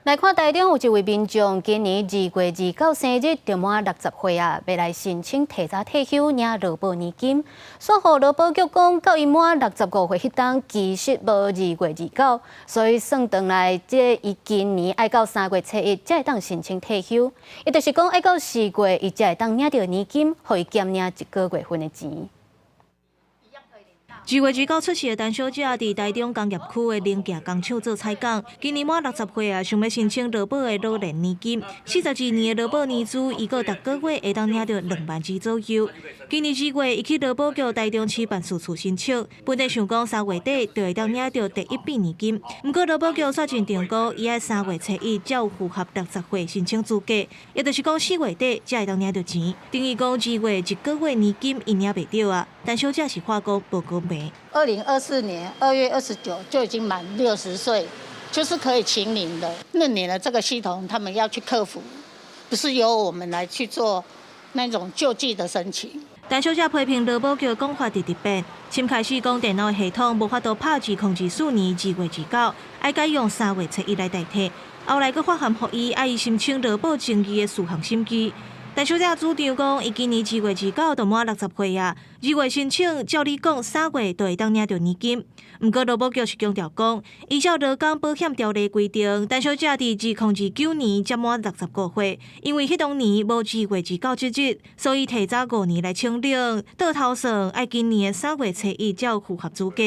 来看台中有一位民众，今年2月29生日就满60岁啊，要来申请提早退休领劳保年金。所幸劳保局讲，到伊满65岁迄当，其实无2月29，所以算转来，伊今年爱到3月初1才会当申请退休。伊就是讲，爱到4月伊才会当领到年金，可以减领1个月份的钱。 2月29出世的陈小姐，伫台中工业区的零件工厂做采工。今年满60岁啊，想要申请劳保的老年年金。42年的劳保年资，伊个逐个月会当领到2万元左右。今年2月，伊去劳保局台中市办事处申请，本来想讲3月底就会当领到第一笔年金。不过劳保局煞认定讲，伊爱3月初1才有符合60岁申请资格，也就是讲4月底才会当领到钱。等于讲2月1个月年金伊领袂到啊。陈小姐是化工无讲白。 2024年2月29就已经满60岁，就是可以请领的。那年的这个系统，他们要去克服，不是由我们来去做那种救济的申请。陈小姐批评劳保局讲法直直变，先开始讲电脑系统无法度拍2004年2月29，爱改用3月初1来代替。后来佫发函予伊，爱伊申请劳保争议的事项审机。 陈小姐主张讲，伊今年2月29就满60岁啊，2月申请，照理讲3月就会当领到年金。不过劳保局是强调讲，依照劳工保险条例规定，陈小姐伫2029年才满65岁，因为迄当年无2月29这日，所以提早5年来请领，倒头算爱今年的3月初1才有符合资格。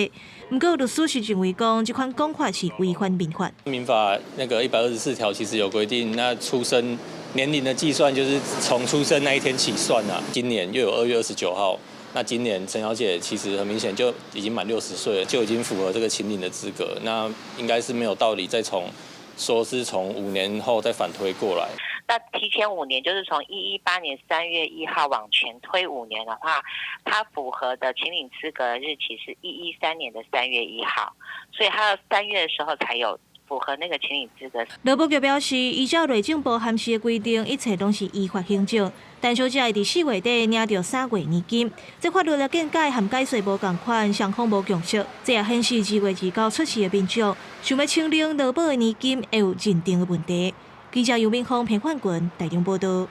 不过律师是认为讲，这款讲法是违反民法。民法那个124条其实有规定，那出生 年龄的计算就是从出生那一天起算啊。今年又有2月29号，那今年陈小姐其实很明显就已经满60岁了，就已经符合这个请领的资格。那应该是没有道理再从5年后再反推过来。 那提前5年，就是从118年3月1号往前推5年的话，它符合的请领资格日期是113年的3月1号，所以它要3月的时候才有 符合那个请领资格。劳保局表示，依照内政部函示的规定，一切拢是依法行政。陈小姐会伫4月底领到3月年金，这法律的见解含解说无共款，双方无共识。这也显示2月29出世的民众想要请领劳保的年金会有认定的问题。记者尤明芳、平焕群台中报道。